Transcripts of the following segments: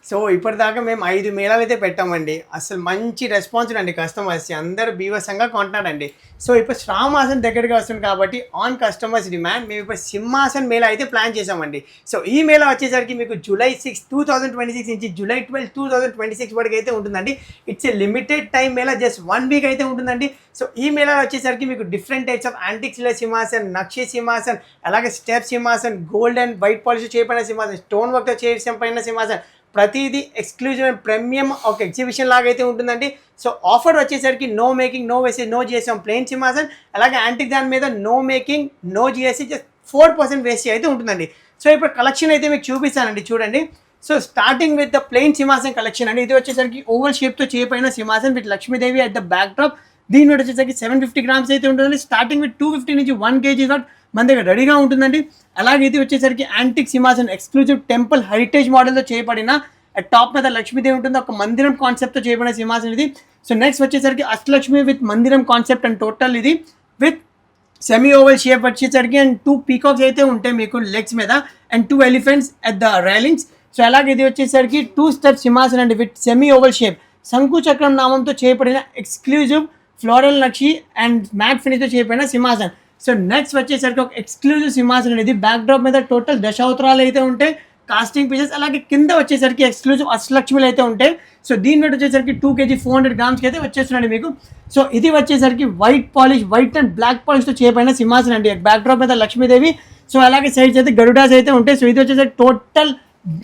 So ఇప్పటిదాకా మేము 5 మేళాలైతే పెట్టామండి. అసలు మంచి రెస్పాన్స్ అండి కస్టమర్స్‌కి. అందరూ బీభత్సంగా కొంటున్నారండి. సో ఇప్పుడు శ్రావణ మాసం దగ్గరగా వస్తుంది కాబట్టి ఆన్ కస్టమర్స్ డిమాండ్ మేము ఇప్పుడు సింహాసన్ మేళా అయితే ప్లాన్ చేసామండి. సో ఈ మేళా వచ్చేసరికి మీకు జూలై 6, 2026 నుంచి జూలై 12, 2026 వరకు అయితే ఉంటుందండి. It's a limited time mela, just 1 week అయితే ఉంటుందండి. సో ఈ మేళా వచ్చేసరికి మీకు different types of antique silver సింహాసన్, నక్షి సింహాసన్, అలాగే స్టెప్ సింహాసన్, గోల్డ్ అండ్ వైట్ పాలిష్ చేయబడిన సింహాసన్, స్టోన్ వర్క్‌తో చేయబడిన సింహాసన్, ప్రతిదీ ఎక్స్క్లూజివ్ అండ్ ప్రీమియం ఒక ఎగ్జిబిషన్ లాగా అయితే ఉంటుందండి. సో ఆఫర్ వచ్చేసరికి నో మేకింగ్, నో వేసేజ్, నో జిఎస్టీ ప్లెయిన్ సింహాసన్, అలాగే యాంటిక్ దాని మీద no making, no GST, just 4% వేస్టీ అయితే ఉంటుందండి. సో ఇప్పుడు కలెక్షన్ అయితే మీకు చూపిస్తానండి, చూడండి. So starting with the plain సింహాసన్ కలెక్షన్ అండి. ఇది వచ్చేసరికి ఓవల్ షేప్తో చేయబడిన సింహాసన్ with Lakshmidevi at the back drop. దీని మీద వచ్చేసరికి 750 గ్రామ్స్ అయితే ఉంటుందండి. స్టార్టింగ్ విత్ 250 నుంచి 1 kg దాకా మన దగ్గర రెడీగా ఉంటుందండి. అలాగే ఇది వచ్చేసరికి యాంటిక్ సింహాసన్ ఎక్స్క్లూజివ్ టెంపుల్ హెరిటేజ్ మోడల్తో చేయబడిన టాప్ మీద లక్ష్మీదేవి ఉంటుంది, ఒక మందిరం కాన్సెప్ట్తో చేయబడిన సింహాసనం ఇది. సో నెక్స్ట్ వచ్చేసరికి అష్టలక్ష్మి విత్ మందిరం కాన్సెప్ట్ అండ్ టోటల్ ఇది విత్ సెమీ ఓవల్ షేప్ వచ్చేసరికి అండ్ 2 పీకాక్స్ అయితే ఉంటాయి మీకు లెగ్స్ మీద and 2 elephants at the railings. So అలాగే ఇది వచ్చేసరికి 2 స్టెప్ సింహాసన్ అండి విత్ సెమీ ఓవల్ షేప్ శంకు చక్రం నామంతో చేయబడిన ఎక్స్క్లూజివ్ ఫ్లోరల్ నక్షి అండ్ మ్యాట్ ఫినిష్తో చేయబడిన సింహాసన్. సో నెక్స్ట్ వచ్చేసరికి ఒక ఎక్స్క్లూజివ్ సింహాసన్ అనేది బ్యాక్ డ్రాప్ మీద టోటల్ దశావతారాలు అయితే ఉంటాయి, కాస్టింగ్ పీసెస్. అలాగే కింద వచ్చేసరికి ఎక్స్క్లూజివ్ అష్టలక్ష్మిలు అయితే ఉంటాయి. సో దీని మీద వచ్చేసరికి 2 kg 400 గ్రామ్స్కి అయితే వచ్చేస్తున్నాయి మీకు. సో ఇది వచ్చేసరికి white polish, white and black పాలిష్తో చేయబడిన సింహాసన్ అండి. బ్యాక్ డ్రాప్ మీద లక్ష్మీదేవి, సో అలాగే సైడ్స్ అయితే గరుడాస్ అయితే ఉంటాయి. సో ఇది వచ్చేసరికి టోటల్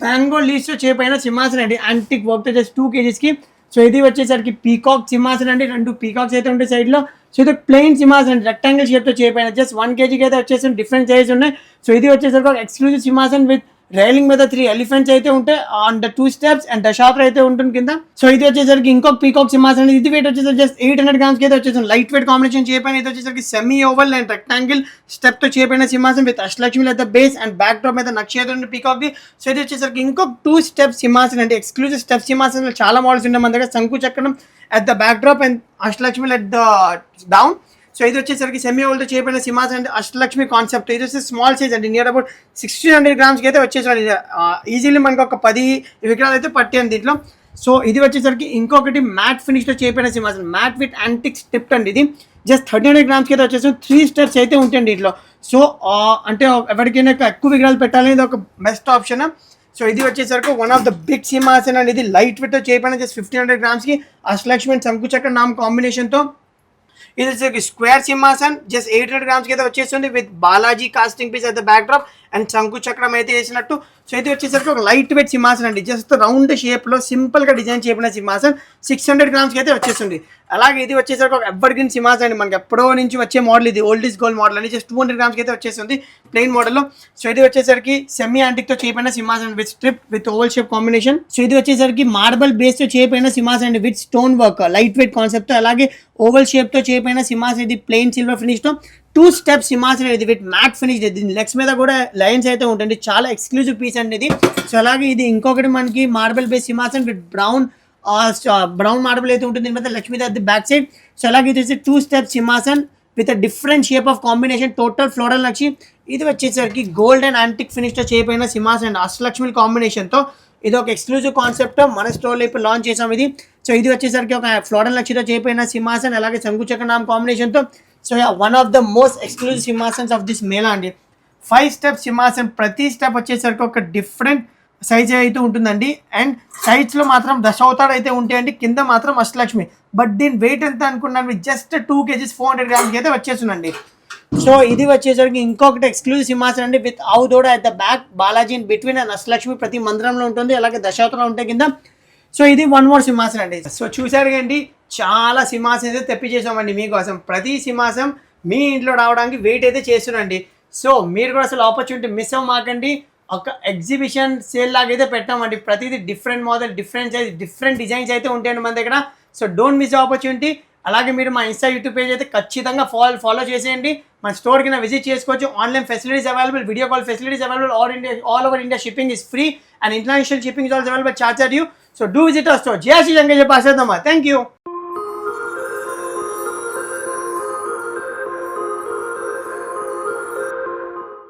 మ్యాంగో లీవ్స్తో చేయబడిన సింహాసన్ అండి, యాంటిక్ వర్క్తో చేసి 2 kgకి. సో ఇది వచ్చేసరికి పీకాక్ సింహాసన్ అండి, 2 పీకాక్స్ అయితే ఉంటాయి సైడ్లో. సో ఇది ప్లెయిన్ సింహాసన్ అండి, రెక్టాంగిల్ షేప్తో చేయబడిన జస్ట్ 1 kgకి అయితే వచ్చేసి డిఫరెంట్ సైజ్ ఉన్నాయి. సో ఇది వచ్చేసరికి ఒక ఎక్స్క్లూజివ్ సింహాసన్ విత్ రైలింగ్ మీద 3 ఎలిఫెంట్స్ అయితే ఉంటాయి ఆన్ ద 2 స్టెప్స్ అండ్ దశావతార అయితే ఉంటుంది కింద. సో ఇది వచ్చేసరికి ఇంకొక పీకాక్ సింహాసన్, ఇది వెయిట్ వచ్చేసరికి జస్ట్ 800 గ్రామ్స్కి అయితే వచ్చేసి లైట్ వెయిట్ కాంబినేషన్ చేయబడిన. ఇది వచ్చేసరికి సెమీ ఓవల్ అండ్ రెక్టాంగిల్ స్టెప్తో చేయబడిన సింహాసన్ with Ashtalakshmi at the base and back drop మీద నక్షి అయితే పీకాక్ది. సో ఇది వచ్చేసరికి ఇంకొక 2 స్టెప్ సింహాసన్ అంటే ఎక్స్క్లూజివ్ స్టెప్ సింహాసన్ చాలా మోడల్స్ ఉన్నాయి మన దగ్గర. శంకు చక్రం at the back drop and Ashtalakshmi at the down. So ఇది వచ్చేసరికి సెమీ ఓవల్తో చేయబడిన సింహాసన్ అంటే అష్టలక్ష్మి కాన్సెప్ట్. ఇది వచ్చేసి స్మాల్ సైజ్ అండి, నియర్ అబౌట్ 1600 గ్రామ్స్కి అయితే వచ్చేసారి. ఈజీలీ మనకు ఒక 10 విగ్రహాలు అయితే పట్టాను దీంట్లో. సో ఇది వచ్చేసరికి ఇంకొకటి మ్యాట్ ఫినిష్తో చేయబడిన సింహాసన్, మ్యాట్ విత్ యాంటిక్ స్టిప్ అండి. ఇది జస్ట్ 1300 గ్రామ్స్కి అయితే వచ్చేసి 3 స్టెప్స్ అయితే ఉంటాయండి దీంట్లో. సో అంటే ఎవరికైనా ఎక్కువ విగ్రహాలు పెట్టాలని ఇది ఒక బెస్ట్ ఆప్షన్. సో ఇది వచ్చేసరికి వన్ ఆఫ్ ద బిగ్ సింహాసన్ అండి. ఇది లైట్ వెయిట్తో చేయబడిన జస్ట్ 1500 గ్రామ్స్కి అష్టలక్ష్మి అండ్ శంకు చక్ర నామ కాంబినేషన్తో. ఇది వచ్చేసరికి స్క్వేర్ సింహాసన్ జస్ట్ 800 గ్రామ్స్కి అయితే వచ్చేస్తుంది with Balaji casting piece at the back drop and శంకు చక్రం అయితే వేసినట్టు. సో ఇది వచ్చేసరికి ఒక లైట్ వెయిట్ సింహాసన్ అండి, జస్ట్ రౌండ్ షేప్లో సింపుల్గా డిజైన్ చేయబడిన సింహాసన్ 600 గ్రామ్స్కి అయితే వచ్చేస్తుంది. అలాగే ఇది వచ్చేసరికి ఒక ఎవర్ గ్రీన్ సింహాసన్ అండి, మనకి ఎప్పుడో నుంచి వచ్చే మోడల్, ఇది ఓల్డ్ ఈజ్ గోల్డ్ మోడల్ అని జస్ట్ 200 గ్రామ్స్కి అయితే వచ్చేస్తుంది ప్లెయిన్ మోడల్లో. సో ఇది వచ్చేసరికి సెమీ యాంటిక్తో చేయబడిన సింహాసన్ with strip with oval shape combination. So ఇది వచ్చేసరికి మార్బల్ బేస్తో చేయబడిన సింహాసన్ అండి with stone work light weight కాన్సెప్ట్తో. అలాగే ఓవల్ షేప్తో చేయబడిన సింహాసన్ ఇది ప్లెయిన్ సిల్వర్ ఫినిష్తో. 2 స్టెప్ సింహాసన్ ఇది విత్ మ్యాట్ ఫినిష్. దీని లెగ్స్ మీద కూడా లైన్స్ అయితే ఉంటుంది, చాలా ఎక్స్క్లూజివ్ పీస్ అండి ఇది. సో అలాగే ఇది ఇంకొకటి మనకి మార్బల్ బేస్ సింహాసన్ విత్ బ్రౌన్ మార్బల్ అయితే ఉంటుంది దీని మీద లక్ష్మీదేవి బ్యాక్ సైడ్. సో అలాగే ఇది వచ్చి 2 స్టెప్ సింహాసన్ with different shape of combination total floral నక్షి. ఇది వచ్చేసరికి గోల్డ్ అండ్ యాంటిక్ ఫినిష్తో చేయబడిన సింహాసన్ అష్టలక్ష్మి కాంబినేషన్తో. ఇది ఒక ఎక్స్క్లూజివ్ కాన్సెప్ట్ మన స్టోర్లో ఇప్పుడు లాంచ్ చేసాం ఇది. సో ఇది వచ్చేసరికి ఒక ఫ్లోరల్ నక్షితో చేయబడిన సింహాసన్ అలాగే శంకు చక్ర నామ కాంబినేషన్తో. So one of the most exclusive సింహాసన్స్ ఆఫ్ దిస్ మేళా అండి. 5 స్టెప్ సింహాసన్, ప్రతి స్టెప్ వచ్చేసరికి ఒక డిఫరెంట్ సైజ్ అయితే ఉంటుందండి అండ్ సైడ్స్లో మాత్రం దశావతారాలు అయితే ఉంటాయండి, కింద మాత్రం అష్టలక్ష్మి. బట్ దీని వెయిట్ ఎంత అనుకున్నాను, జస్ట్ 2 kg 400 గ్రామ్స్కి అయితే వచ్చేస్తుందండి. సో ఇది వచ్చేసరికి ఇంకొకటి ఎక్స్క్లూజివ్ సింహాసన్ అండి విత్ ఆవు దూడ at the back, Balaji in between and Ashtalakshmi ప్రతి మందిరంలో ఉంటుంది, అలాగే దశావతారాలు ఉంటాయి కింద. సో ఇది 1 మోర్ సింహాసన్ అండి. సో చూసారు కండి, చాలా సింహాసన్ అయితే తెప్పించేసామండి మీకోసం. ప్రతి సింహాసనం మీ ఇంట్లో రావడానికి వెయిట్ అయితే చేస్తున్నాండి. సో మీరు కూడా అసలు ఆపర్చునిటీ మిస్ అవ్వమాకండి. ఒక ఎగ్జిబిషన్ సేల్ లాగా అయితే పెట్టామండి. ప్రతిదీ different model, different size, different designs అయితే ఉంటాయండి మన దగ్గర. So don't miss opportunity. అలాగే మీరు మా ఇన్స్టా యూట్యూబ్ పేజ్ అయితే ఖచ్చితంగా ఫాలో చేసేయండి. మన స్టోర్ కింద విజిట్ చేసుకోవచ్చు. Online facilities available, video call facilities available, all over India shipping is free and international shipping is also available, charge you. So do visit our store. జై శ్రీ రంగయ్య పాసేద్దామా. Thank you.